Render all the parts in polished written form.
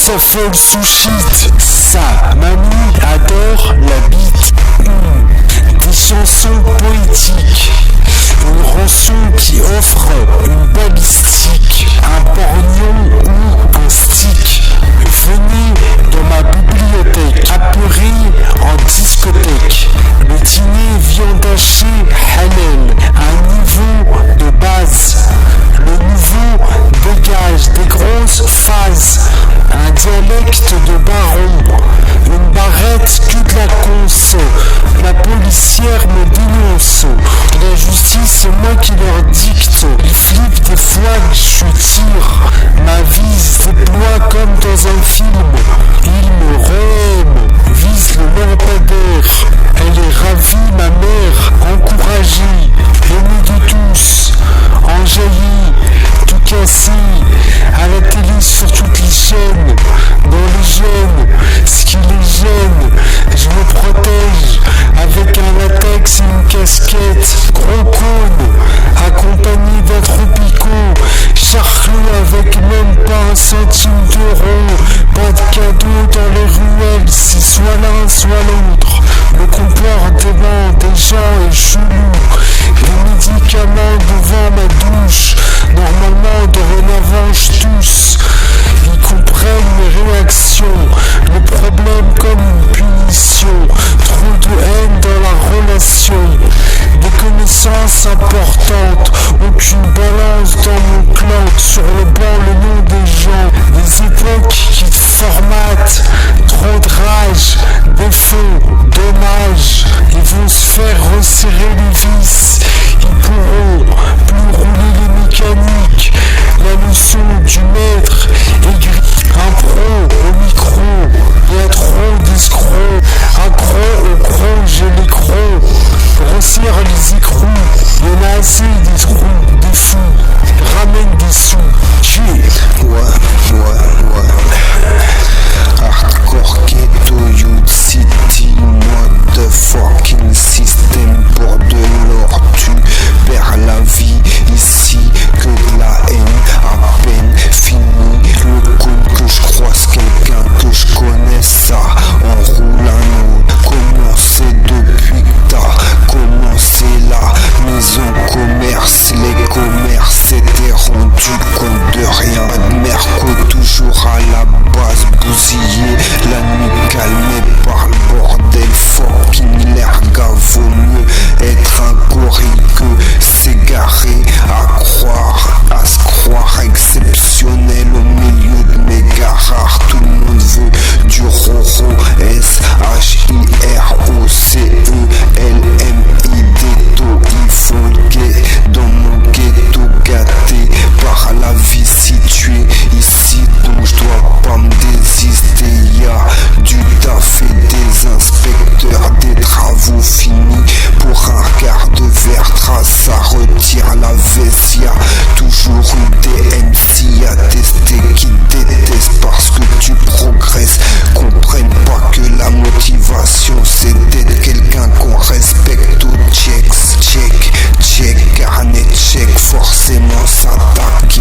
s'affole sous shit. Sa mamie adore la bite. Des chansons poétiques. Une rançon qui offre une balistique, un borgnon ou un stick. Venez dans ma bibliothèque, apeuré en discothèque. Le dîner viande hachée halal, un niveau de base. Le nouveau dégage des grosses phases, un dialecte de baron, une barrette que de la conso. La policière me dénonce, la justice c'est moi qui leur dicte. Ils flippent des fois que je tire, ma vie se déploie comme dans un film. Ils me rêvent, vise le lampadaire. Elle est ravie, ma mère, encouragée, aimée de tous, enjaillie, tout cassé, à la télé sur toutes les chaînes, dans les jeunes, ce qui les gêne, je me protège avec un latex et une casquette, gros cône, accompagné d'un tropico, charclé avec même pas un centime d'euro, pas de cadeau dans les ruelles, c'est soit l'un soit l'autre, le comportement des gens est chelou, les médicaments devant ma douche, normalement dorénavant je tousse, ils comprennent mes réactions, le problème comme une punition, trop de haine dans la relation, des connaissances importantes, aucune balance dans mon clan, sur le banc le nom des gens, des époques qui te formatent, trop de rage, défaut, dommage, ils vont se faire resserrer les vis, ils pourront plus rouler les mécaniques, la leçon du maître est gris. Un pro au micro, il y a trop d'escrocs, accro au gros, j'ai les crocs, resserre les écrous, il y en a assez des trous, des fous, ramène des sous, hardcore ghetto, youth city, motherfucking system pour de l'or, tu perds la vie ici, que de la haine, à peine fini, le cône que je croise quelqu'un que je connais, ça enroule un autre, commencez depuis que t'as commencé la maison commerce, les commerces étaient rendus compte de rien, pas de merco toujours à la base, bousillé, la nuit calmée par le bordel, fucking l'air gars, vaut mieux être un gorille que s'égarer, à se croire exceptionnel au milieu de méga rares, tout le monde veut du roro, S-H-I-R-O-C-E-L-M-I-D-O, il faut le gay dans mon ghetto gâté par la vie située ici, donc je dois pas me désister, y'a du taf et des inspecteurs, des travaux finis pour un regard de verre, trace à retire la veste, y'a toujours eu des MC à tester qui détestent parce que tu progresses, comprennent pas que la motivation c'est d'être quelqu'un qu'on respecte au check, carnet check, forcément s'attaque,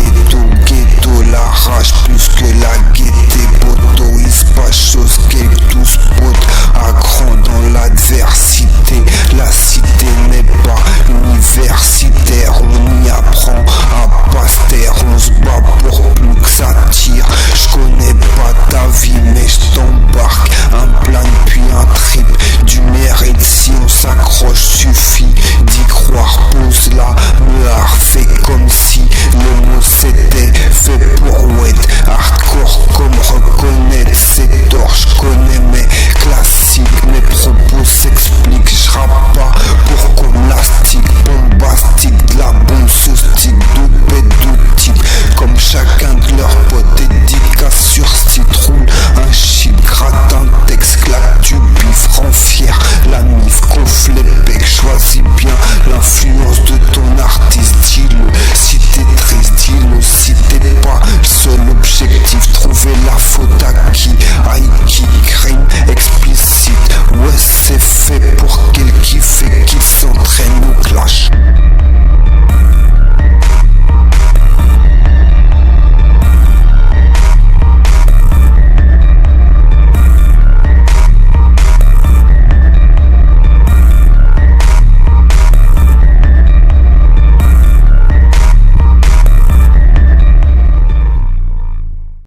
ghetto, la rage plus que la gaieté, poteau, il se passe chose qu'avec 12 potes, à grand dans l'adversité, la cité n'est pas universitaire, on y apprend à Pasteur, on se bat pour plus que ça tire, je connais pas ta vie mais je t'embarque, un plan puis un trip, du mérite si on s'accroche, suffit d'y croire, pose la meuard, fait comme si le mot c'était fait pour wet, hardcore comme reconnaître ses torts, je connais mes classiques, mes propos s'expliquent, je rappe pas pour comme lastique, bombastique, de la bombe sous stick, de bête de type, comme chacun de leurs potes, dédicace sur site, roule un shit, gratte un texte, claque du bif, rend fier, la mif, gonfle les pecs, choisis bien l'influence de ton artiste, dis-le, si t'es triste, dis-le, si t'es pas le seul objectif, trouver la faute à qui, crime explicite, ouais c'est fait pour quel qui fait qu'il s'entraîne